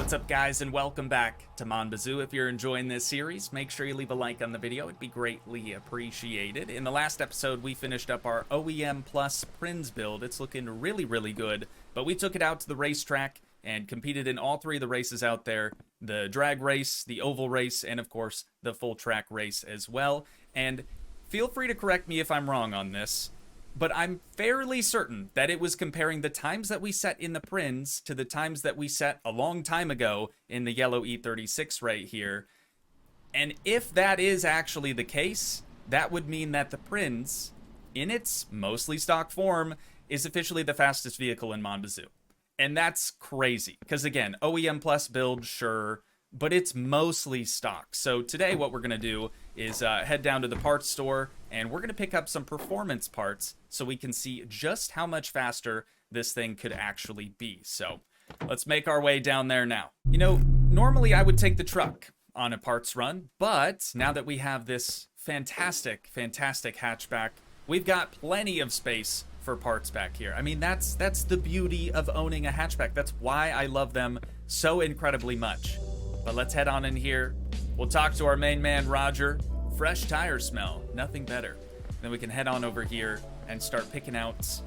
What's up, guys, and welcome back to Mon Bazou. If you're enjoying this series, make sure you leave a like on the video. It'd be greatly appreciated. In the last episode, we finished up our OEM plus Prinz build. It's looking really good, but we took it out to the racetrack and competed in all three of the races out there: the drag race, the oval race, and of course, the full track race as well. And feel free to correct me if I'm wrong on this, but I'm fairly certain that it was comparing the times that we set in the Prinz to the times that we set a long time ago in the yellow E36 right here. And if that is actually the case, that would mean that the Prinz, in its mostly stock form, is officially the fastest vehicle in Mon Bazou. And that's crazy, because again, OEM plus build, sure, but it's mostly stock. So today what we're going to do is head down to the parts store, and we're going to pick up some performance parts so we can see just how much faster this thing could actually be. So let's make our way down there now. You know, normally I would take the truck on a parts run, but now that we have this fantastic hatchback, we've got plenty of space for parts back here. I mean, that's the beauty of owning a hatchback. That's why I love them so incredibly much. But let's head on in here. We'll talk to our main man, Roger. Fresh tire smell, nothing better. Then we can head on over here and start picking out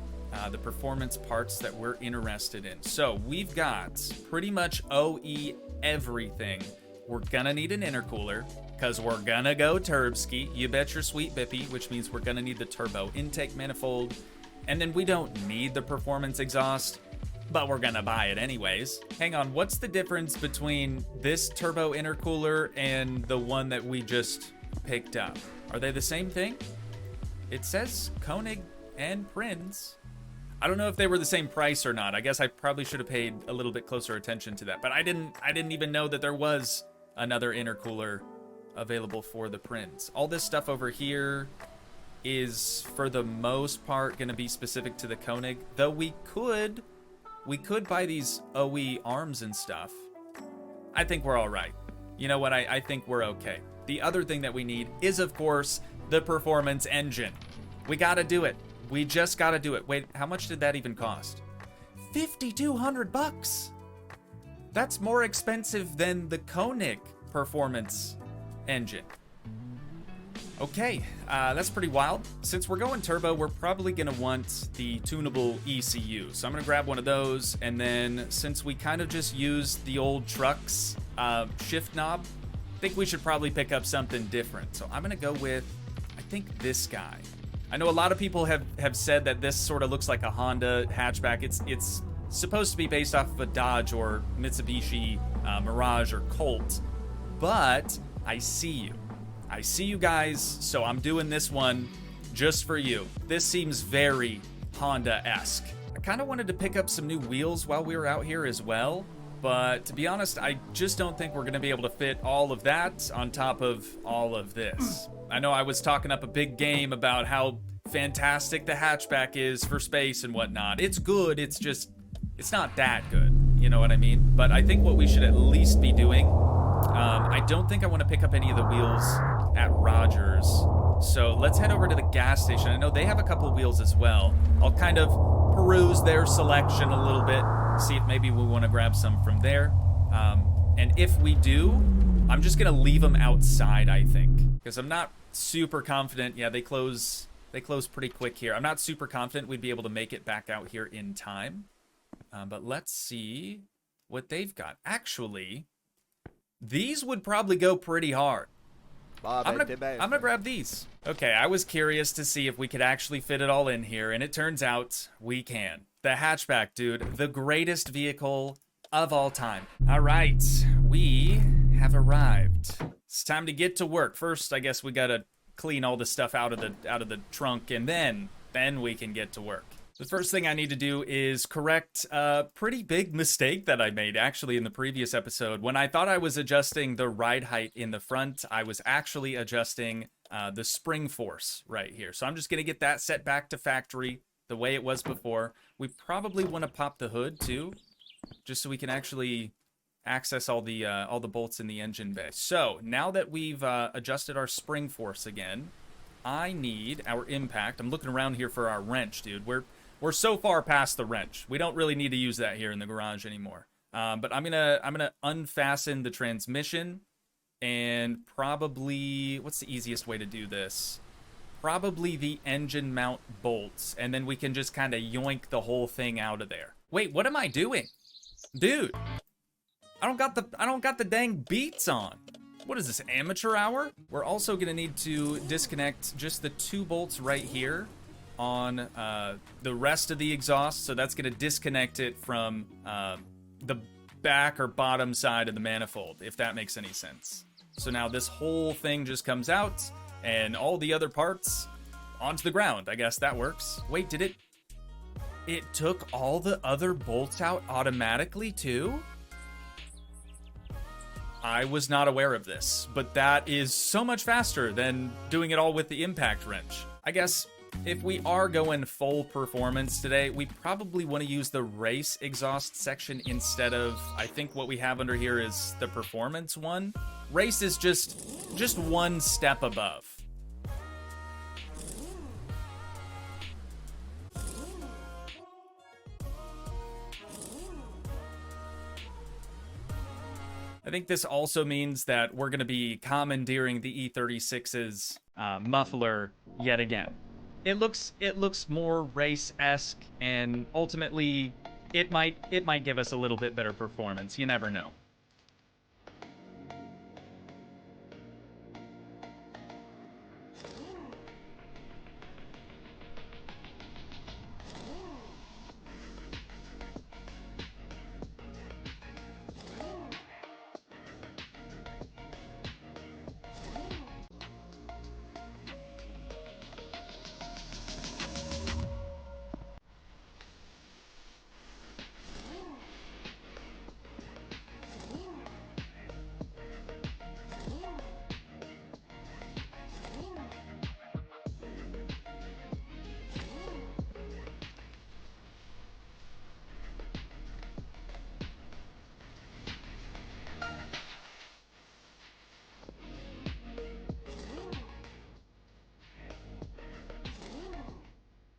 the performance parts that we're interested in. So we've got pretty much OE everything. We're gonna need an intercooler because we're gonna go turbski. You bet your sweet bippy, which means we're gonna need the turbo intake manifold. And then we don't need the performance exhaust, but we're gonna buy it anyways. Hang on, what's the difference between this turbo intercooler and the one that we just picked up? Are they the same thing? It says Koenig and Prinz. I don't know if they were the same price or not. I guess I probably should have paid a little bit closer attention to that, but I didn't even know that there was another intercooler available for the Prinz. All this stuff over here is for the most part gonna be specific to the Koenig, though we could buy these OE arms and stuff. I think we're all right. You know what? I think we're okay. The other thing that we need is, of course, the performance engine. We gotta do it. We just gotta do it. Wait, how much did that even cost? 5,200 bucks. That's more expensive than the Koenig performance engine. Okay, that's pretty wild. Since we're going turbo, we're probably gonna want the tunable ECU. So I'm gonna grab one of those, and then since we kind of just used the old truck's shift knob, I think we should probably pick up something different. So I'm gonna go with, I think, this guy. I know a lot of people have said that this sort of looks like a Honda hatchback. It's supposed to be based off of a Dodge or Mitsubishi Mirage or Colt, but I see you. I see you guys, so I'm doing this one just for you. This seems very Honda-esque. I kind of wanted to pick up some new wheels while we were out here as well, but to be honest, I just don't think we're going to be able to fit all of that on top of all of this. I know I was talking up a big game about how fantastic the hatchback is for space and whatnot. It's good, it's not that good, you know what I mean? But I think what we should at least be doing, I don't think I want to pick up any of the wheels at Rogers, so let's head over to the gas station. I know they have a couple wheels as well. I'll kind of peruse their selection a little bit, see if maybe we want to grab some from there. And if we do, I'm just gonna leave them outside, I think, because I'm not super confident. Yeah, they close pretty quick here. I'm not super confident we'd be able to make it back out here in time. But let's see what they've got. Actually, these would probably go pretty hard. I'm gonna grab these. Okay, I was curious to see if we could actually fit it all in here, and it turns out we can. The hatchback, dude, the greatest vehicle of all time. All right, we have arrived. It's time to get to work. First, I guess we gotta clean all the stuff out of the trunk, and then we can get to work. The first thing I need to do is correct a pretty big mistake that I made actually in the previous episode. When I thought I was adjusting the ride height in the front, I was actually adjusting the spring force right here. So I'm just gonna get that set back to factory the way it was before. We probably want to pop the hood too, just so we can actually access all the bolts in the engine bay. So now that we've adjusted our spring force again, I need our impact. I'm looking around here for our wrench, dude. We're so far past the wrench. We don't really need to use that here in the garage anymore. But I'm gonna unfasten the transmission and probably, what's the easiest way to do this? Probably the engine mount bolts, and then we can just kind of yoink the whole thing out of there. Wait, what am I doing? Dude, I don't got the dang beats on. What is this, amateur hour? We're also gonna need to disconnect just the 2 bolts right here on the rest of the exhaust, so that's gonna disconnect it from the back or bottom side of the manifold, if that makes any sense. So now this whole thing just comes out, and all the other parts onto the ground. I guess that works. Wait, did it? It took all the other bolts out automatically too? I was not aware of this, but that is so much faster than doing it all with the impact wrench. I guess if we are going full performance today, we probably want to use the race exhaust section instead of, I think what we have under here is the performance one. Race is just one step above. I think this also means that we're going to be commandeering the E36's muffler yet again. It looks more race-esque, and ultimately, it might give us a little bit better performance. You never know.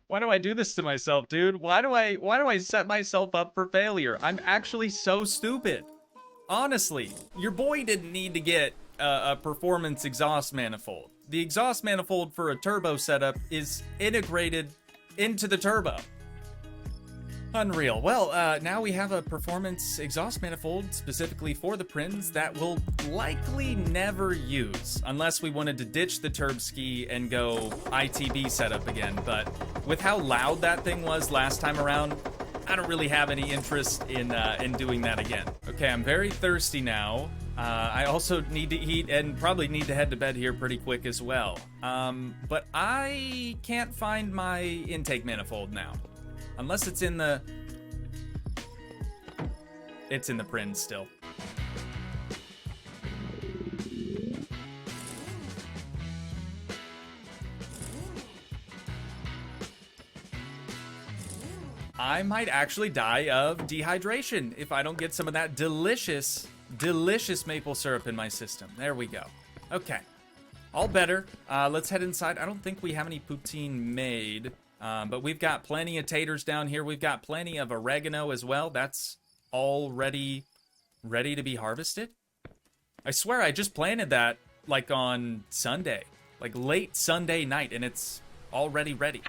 Why do I do this to myself, dude? Why do I set myself up for failure? I'm actually so stupid. Honestly, your boy didn't need to get a performance exhaust manifold. The exhaust manifold for a turbo setup is integrated into the turbo. Unreal. Well, now we have a performance exhaust manifold specifically for the Prins that we'll likely never use unless we wanted to ditch the turb ski and go ITB setup again. But with how loud that thing was last time around, I don't really have any interest in doing that again. Okay, I'm very thirsty now. I also need to eat and probably need to head to bed here pretty quick as well. But I can't find my intake manifold now. Unless it's in the... It's in the Prins still. I might actually die of dehydration if I don't get some of that delicious, delicious maple syrup in my system. There we go. Okay. All better. Let's head inside. I don't think we have any poutine made. But we've got plenty of taters down here. We've got plenty of oregano as well. That's already ready to be harvested. I swear I just planted that like on Sunday, like late Sunday night, and it's already ready.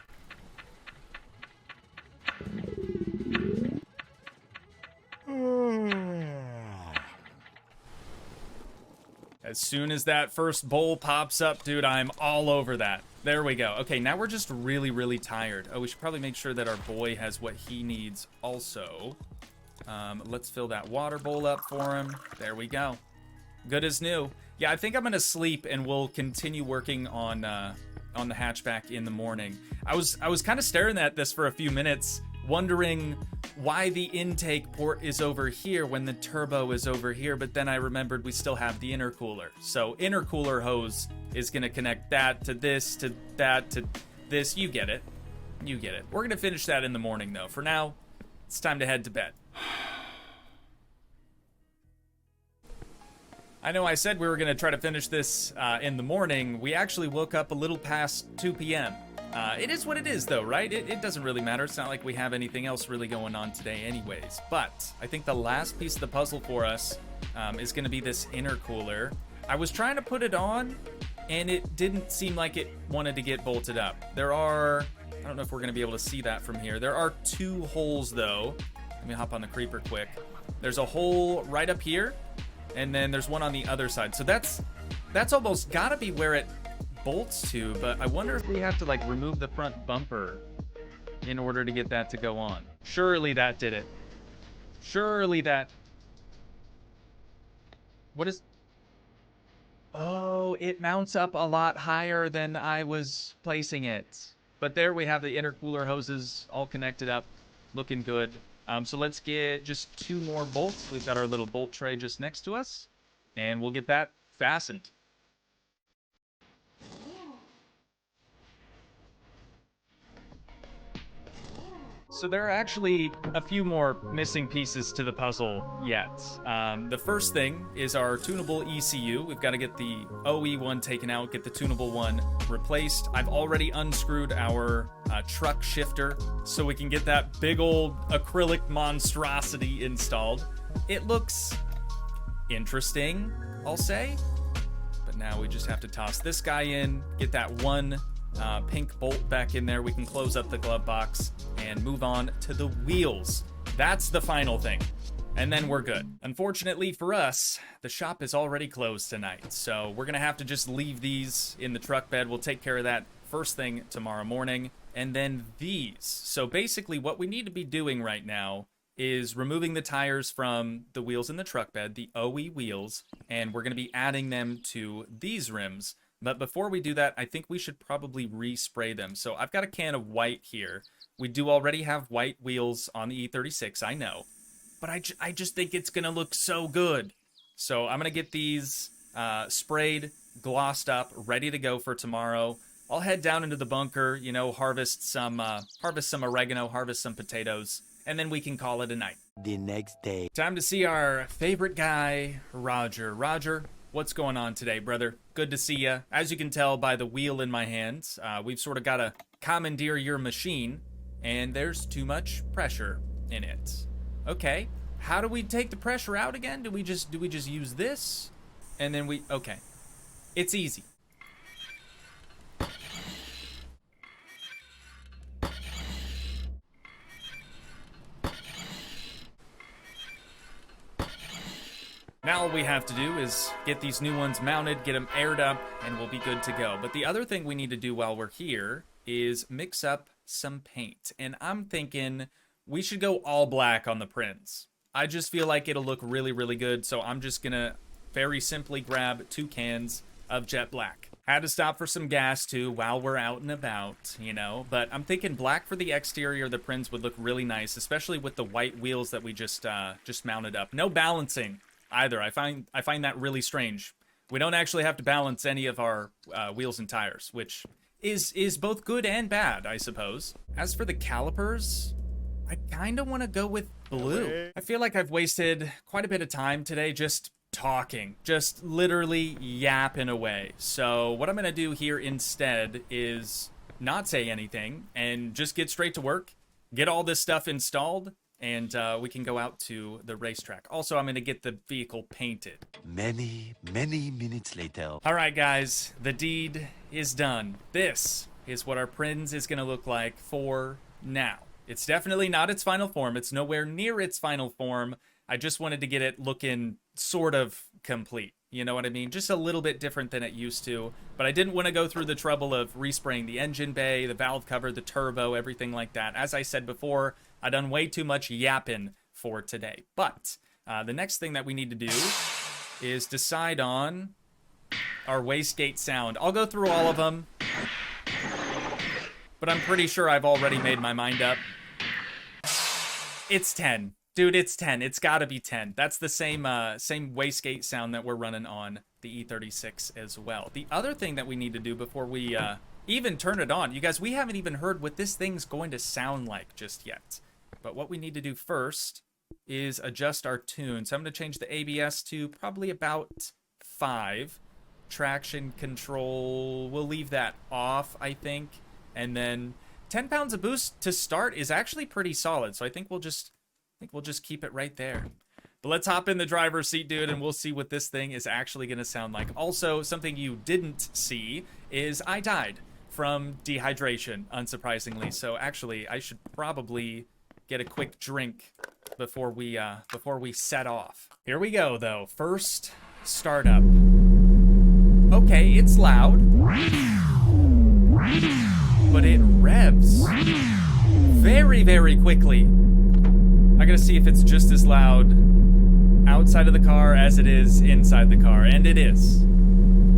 As soon as that first bowl pops up, dude, I'm all over that. There we go. Okay, now we're just really, really tired. Oh, we should probably make sure that our boy has what he needs also. Let's fill that water bowl up for him. There we go. Good as new. Yeah, I think I'm gonna sleep and we'll continue working on the hatchback in the morning. I was kind of staring at this for a few minutes, wondering why the intake port is over here when the turbo is over here, but then I remembered we still have the intercooler. So intercooler hose is gonna connect that to this, to that, to this. You get it. You get it. We're gonna finish that in the morning though. For now, it's time to head to bed. I know I said we were gonna try to finish this in the morning. We actually woke up a little past 2 p.m. It is what it is, though, right? It doesn't really matter. It's not like we have anything else really going on today anyways. But I think the last piece of the puzzle for us is going to be this intercooler. I was trying to put it on, and it didn't seem like it wanted to get bolted up. There are... I don't know if we're going to be able to see that from here. There are 2 holes, though. Let me hop on the creeper quick. There's a hole right up here, and then there's one on the other side. So that's almost got to be where it bolts to, but I wonder if we have to, like, remove the front bumper in order to get that to go on. Surely that did it. Surely that... What is... Oh, it mounts up a lot higher than I was placing it. But there we have the intercooler hoses all connected up, looking good. So let's get just 2 more bolts. We've got our little bolt tray just next to us, and we'll get that fastened. So there are actually a few more missing pieces to the puzzle yet. The first thing is our tunable ECU. We've got to get the OE one taken out, get the tunable one replaced. I've already unscrewed our truck shifter so we can get that big old acrylic monstrosity installed. It looks interesting, I'll say. But now we just have to toss this guy in, get that one pink bolt back in there. We can close up the glove box and move on to the wheels. That's the final thing, and then we're good. Unfortunately for us, the shop is already closed tonight, so we're gonna have to just leave these in the truck bed. We'll take care of that first thing tomorrow morning. And then these. So basically what we need to be doing right now is removing the tires from the wheels in the truck bed, the OE wheels, and we're gonna be adding them to these rims. But before we do that, I think we should probably respray them. So I've got a can of white here. We do already have white wheels on the E36, I know. But I just think it's going to look so good. So I'm going to get these sprayed, glossed up, ready to go for tomorrow. I'll head down into the bunker, you know, harvest some oregano, harvest some potatoes, and then we can call it a night. The next day. Time to see our favorite guy, Roger. Roger, what's going on today, brother? Good to see ya. As you can tell by the wheel in my hands, we've sort of got to commandeer your machine, and there's too much pressure in it. Okay, how do we take the pressure out again? Do we just use this? And then okay. It's easy. Now all we have to do is get these new ones mounted, get them aired up, and we'll be good to go. But the other thing we need to do while we're here is mix up some paint. And I'm thinking we should go all black on the Prinz. I just feel like it'll look really, really good. So I'm just going to very simply grab 2 cans of jet black. Had to stop for some gas too while we're out and about, you know. But I'm thinking black for the exterior of the Prinz would look really nice, especially with the white wheels that we just mounted up. No balancing either. I find that really strange. We don't actually have to balance any of our wheels and tires, which is both good and bad, I suppose. As for the calipers, I kind of want to go with blue. I feel like I've wasted quite a bit of time today just talking, just literally yapping away. So what I'm going to do here instead is not say anything and just get straight to work, get all this stuff installed, and we can go out to the racetrack. Also, I'm going to get the vehicle painted. Many, many minutes later. All right, guys, the deed is done. This is what our Prinz is going to look like for now. It's definitely not its final form. It's nowhere near its final form. I just wanted to get it looking sort of complete. You know what I mean? Just a little bit different than it used to. But I didn't want to go through the trouble of respraying the engine bay, the valve cover, the turbo, everything like that. As I said before, I done way too much yapping for today. But the next thing that we need to do is decide on our wastegate sound. I'll go through all of them, but I'm pretty sure I've already made my mind up. It's 10. Dude, it's 10. It's gotta be 10. That's the same wastegate sound that we're running on the E36 as well. The other thing that we need to do before we even turn it on, you guys, we haven't even heard what this thing's going to sound like just yet. But what we need to do first is adjust our tune. So I'm going to change the ABS to probably about 5. Traction control, we'll leave that off, I think. And then 10 pounds of boost to start is actually pretty solid. So I think we'll just keep it right there. But let's hop in the driver's seat, dude, and we'll see what this thing is actually going to sound like. Also, something you didn't see is I died from dehydration, unsurprisingly. So actually, I should probably get a quick drink before we set off. Here we go, though. First startup. Okay, it's loud, but it revs very, very quickly. I gotta see if it's just as loud outside of the car as it is inside the car, and it is.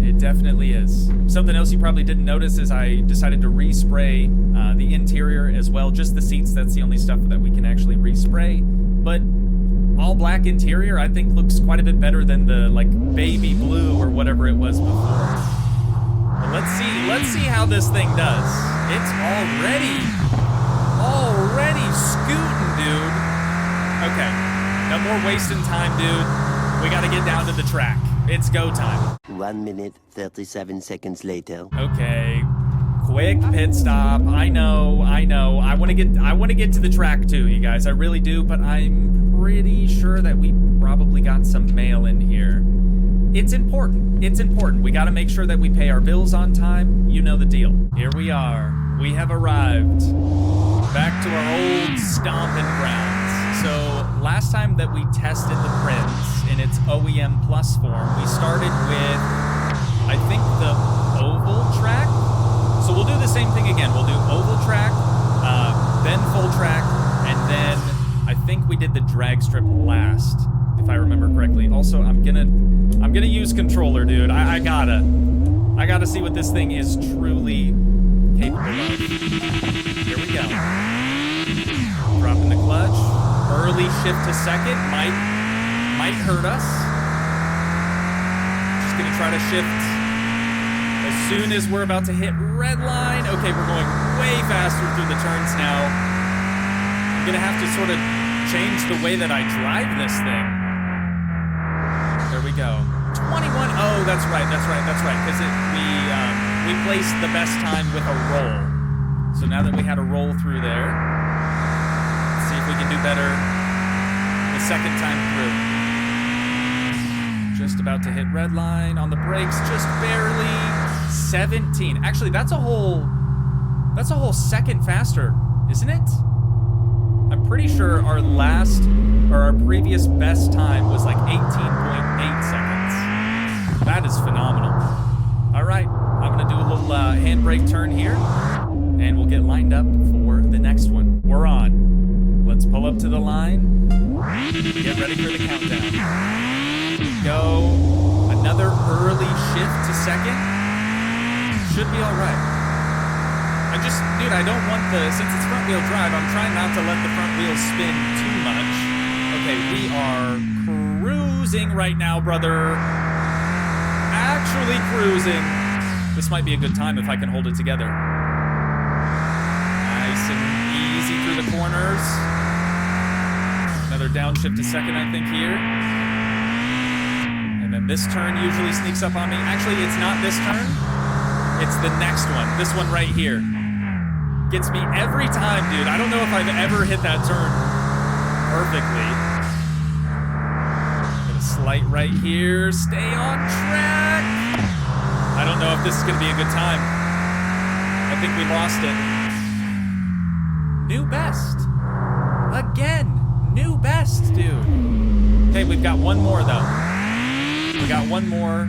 It definitely is. Something else you probably didn't notice is I decided to respray the interior as well, just the seats. That's the only stuff that we can actually respray. But all black interior, I think, looks quite a bit better than the like baby blue or whatever it was before. But let's see how this thing does. It's already scooting, dude. Okay, no more wasting time, dude. We gotta get down to the track. It's go time. 1 minute, 37 seconds later. Okay, quick pit stop. I know. I want to get to the track too, you guys. I really do, but I'm pretty sure that we probably got some mail in here. It's important. It's important. We got to make sure that we pay our bills on time. You know the deal. Here we are. We have arrived back to our old stomping grounds. So last time that we tested the Prince in its OEM Plus form, we started with, I think, the oval track. So we'll do the same thing again. We'll do oval track, then full track, and then I think we did the drag strip last, if I remember correctly. Also, I'm gonna use controller, dude. I gotta see what this thing is truly capable of. Here we go. Dropping the clutch. Early shift to second might hurt us. Just gonna try to shift as soon as we're about to hit red line. Okay, we're going way faster through the turns now. I'm gonna have to sort of change the way that I drive this thing. There we go. 21. Oh, that's right. Because we placed the best time with a roll. So now that we had a roll through there, let's see if we can do better the second time through. Just about to hit red line on the brakes, just barely. 17. Actually, that's a whole second faster, isn't it? I'm pretty sure our previous best time was like 18.8 seconds. That is phenomenal. All right, I'm gonna do a little handbrake turn here, and we'll get lined up for the next one. We're on. Let's pull up to the line. Get ready for the countdown. Go. Another early shift to second. Should be all right. Dude, I don't want since it's front wheel drive, I'm trying not to let the front wheels spin too much. Okay, we are cruising right now, brother. Actually cruising. This might be a good time if I can hold it together. Nice and easy through the corners. Another downshift to second, I think, here. And then this turn usually sneaks up on me. Actually, it's not this turn. It's the next one. This one right here. Gets me every time, dude. I don't know if I've ever hit that turn perfectly. Get a slight right here. Stay on track. I don't know if this is going to be a good time. I think we lost it. New best. Again. New best, dude. Okay, we've got one more, though. We got one more.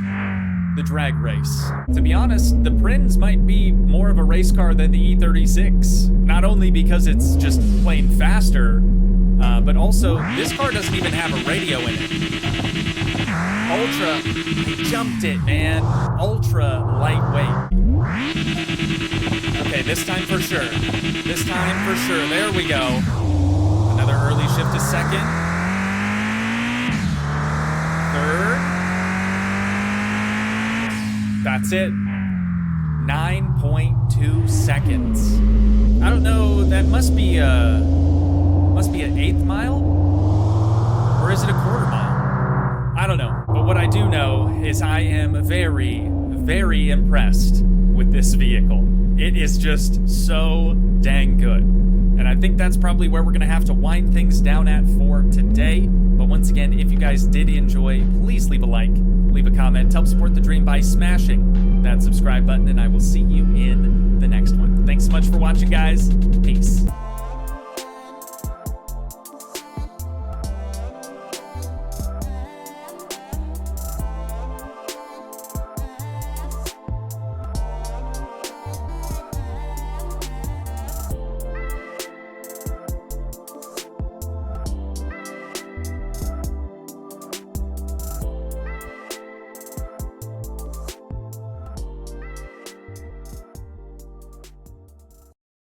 The drag race. To be honest, the Prinz might be more of a race car than the E36. Not only because it's just plain faster, but also this car doesn't even have a radio in it. Ultra, I jumped it, man. Ultra lightweight. Okay, this time for sure. This time for sure. There we go. Another early shift to second. Third. That's it. 9.2 seconds. I don't know, that must be an eighth mile? Or is it a quarter mile? I don't know. But what I do know is I am very, very impressed with this vehicle. It is just so dang good. And I think that's probably where we're going to have to wind things down at for today. But once again, if you guys did enjoy, please leave a like, leave a comment, help support the dream by smashing that subscribe button, and I will see you in the next one. Thanks so much for watching, guys. Peace.